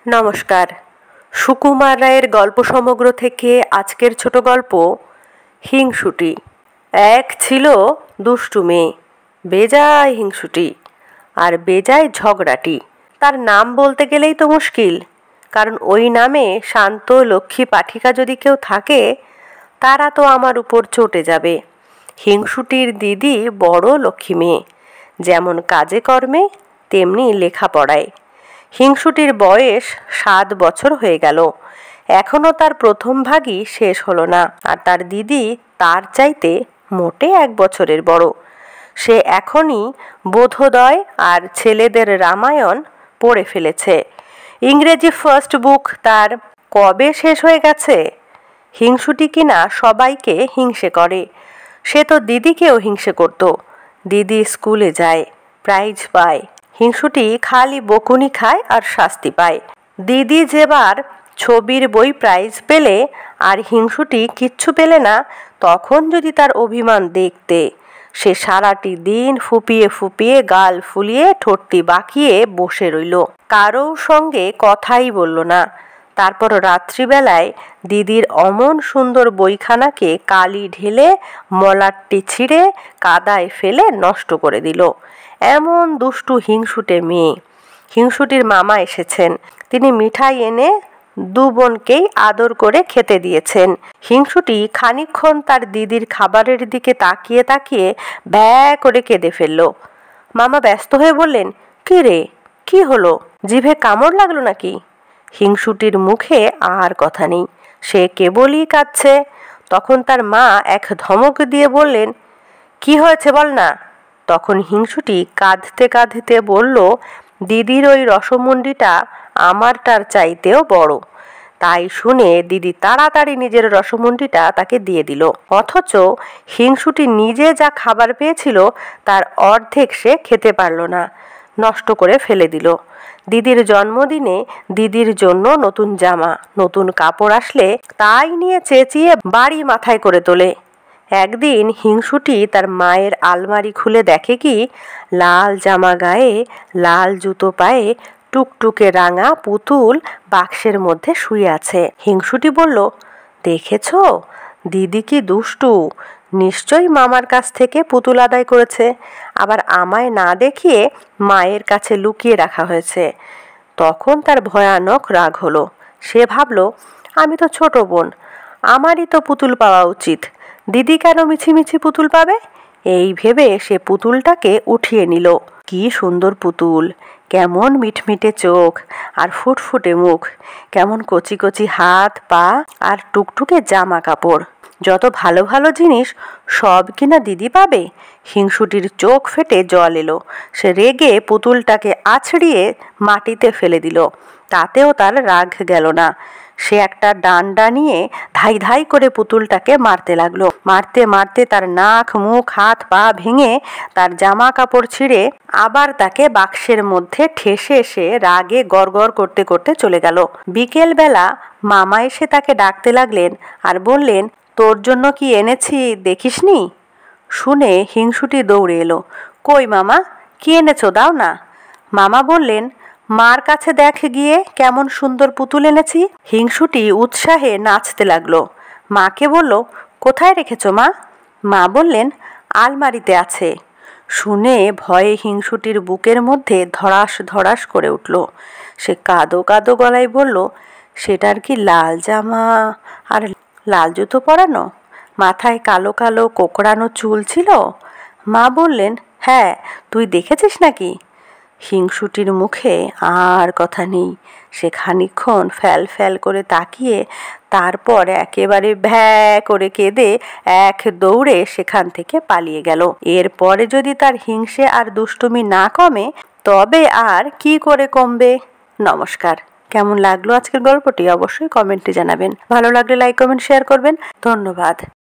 নমস্কার। সুকুমার রায়ের গল্প সমগ্র থেকে আজকের ছোট গল্প হিংসুটি। এক ছিল দুষ্টু মেয়ে, বেজায় হিংসুটি আর বেজায় ঝগড়াটি। তার নাম বলতে গেলেই তো মুশকিল, কারণ ওই নামে শান্ত লক্ষ্মী পাঠিকা যদি কেউ থাকে তারা তো আমার উপর চটে যাবে। হিংসুটির দিদি বড় লক্ষ্মী মেয়ে, যেমন কাজে কর্মে তেমনি লেখাপড়ায়। হিংসুটির বয়স 7 বছর হয়ে গেল, এখনও তার প্রথম ভাগই শেষ হলো না। আর তার দিদি তার চাইতে মোটে 1 বছরের বড়। সে এখনই বোধোদয় আর ছেলেদের রামায়ণ পড়ে ফেলেছে। ইংরেজি ফার্স্ট বুক তার কবে শেষ হয়ে গেছে। হিংসুটি কিনা সবাইকে হিংসে করে, সে তো দিদিকেও হিংসে করত। দিদি স্কুলে যায়, প্রাইজ পায়, হিংসুটি খালি বকুনি খায় আর শাস্তি পায়। দিদি যেবার ছবির বই প্রাইজ পেলে আর হিংসুটি কিচ্ছু পেলে না, তখন যদি তার অভিমান দেখতে, সে সারাটি দিন ফুপিয়ে ফুপিয়ে গাল ফুলিয়ে ঠোঁটটি বাঁকিয়ে বসে রইল, কারোর সঙ্গে কথাই বলল না। তারপর রাত্রিবেলায় দিদির অমন সুন্দর বইখানাকে কালি ঢেলে মলাটটি ছিঁড়ে কাদায় ফেলে নষ্ট করে দিল। এমন দুষ্টু হিংসুটে মেয়ে। হিংসুটির মামা এসেছেন, তিনি মিঠাই এনে 2 বোনকেই আদর করে খেতে দিয়েছেন। হিংসুটি খানিকক্ষণ তার দিদির খাবারের দিকে তাকিয়ে তাকিয়ে ব্যয় করে কেঁদে ফেলল। মামা ব্যস্ত হয়ে বললেন, কি রে, কি হলো, জিভে কামড় লাগলো নাকি? হিংসুটির মুখে আর কথা নেই, সে কেবলই কাঁদছে। তখন তার মা এক ধমক দিয়ে বললেন, কি হয়েছে বল না। তখন হিংসুটি কাঁদতে কাঁদতে বলল, দিদির ওই রসমুন্ডিটা আমারটার চাইতেও বড়। তাই শুনে দিদি তাড়াতাড়ি নিজের রসমুন্ডিটা তাকে দিয়ে দিল। অথচ হিংসুটি নিজে যা খাবার পেয়েছিল তার অর্ধেক সে খেতে পারল না, নষ্ট করে ফেলে দিল। দিদির জন্মদিনে দিদির জন্য নতুন জামা, নতুন কাপড় আসলে তাই নিয়ে চেঁচিয়ে বাড়ি মাথায় করে তোলে। একদিন হিংসুটি তার মায়ের আলমারি খুলে দেখে কি, লাল জামা গায়ে, লাল জুতো পায়ে টুকটুকে রাঙা পুতুল বাক্সের মধ্যে শুয়ে আছে। হিংসুটি বলল, দেখেছো দিদি কি দুষ্টু, নিশ্চয়ই মামার কাছ থেকে পুতুল আদায় করেছে, আবার আমায় না দেখিয়ে মায়ের কাছে লুকিয়ে রাখা হয়েছে। তখন তার ভয়ানক রাগ হলো। সে ভাবল, আমি তো ছোট বোন, আমারই তো পুতুল পাওয়া উচিত, দিদি কেন মিছিমিছি পুতুল পাবে? এই ভেবে সে পুতুলটাকে উঠিয়ে নিল। কি সুন্দর পুতুল, কেমন মিটমিটে চোখ আর ফুটফুটে মুখ, কেমন কচি কচি হাত পা আর টুকটুকে জামা কাপড়। যত ভালো ভালো জিনিস সব কিনা দিদি পাবে। হিংসুটির চোখ ফেটে জল এলো। সে রেগে পুতুলটাকে আছড়িয়ে মাটিতে ফেলে দিল। তাতেও তার রাগ গেল না। সে একটা ডান্ডা নিয়ে ধাই ধাই করে পুতুলটাকে মারতে লাগলো। মারতে মারতে তার নাক মুখ হাত পা ভেঙে, তার জামা কাপড় ছিঁড়ে আবার তাকে বাক্সের মধ্যে ঠেসে এসে রাগে গড়গড় করতে করতে চলে গেল। বিকেলবেলা মামা এসে তাকে ডাকতে লাগলেন আর বললেন, তোর জন্য কি এনেছি দেখিসনি? শুনে হিংসুটি দৌড়ে এলো। কই মামা, কি এনেছো, দাও না। মামা বললেন, মার কাছে দেখ গিয়ে কেমন সুন্দর পুতুল এনেছি। হিংসুটি উৎসাহে নাচতে লাগলো। মাকে বলল, কোথায় রেখেছো মা? মা বললেন, আলমারিতে আছে। শুনে ভয়ে হিংসুটির বুকের মধ্যে ধড়াস ধড়াস করে উঠল। সে কাঁদো কাঁদো গলায় বলল, সেটার কি লাল জামা আর লাল জুতো পরানো, মাথায় কালো কালো কোকড়ানো চুল ছিল? মা বললেন, হ্যাঁ, তুই দেখেছিস নাকি? হিংসুটির মুখে আর কথা নেই। সে খানিকক্ষণ ফ্যাল ফ্যাল করে তাকিয়ে তারপর একেবারে ভ্যাঁ করে কেঁদে এক দৌড়ে সেখান থেকে পালিয়ে গেল। এরপরে যদি তার হিংসে আর দুষ্টুমি না কমে, তবে আর কি করে কমবে। নমস্কার। কেমন লাগলো আজকের গল্পটি অবশ্যই কমেন্টে জানাবেন। ভালো লাগলে লাইক কমেন্ট শেয়ার করবেন। ধন্যবাদ।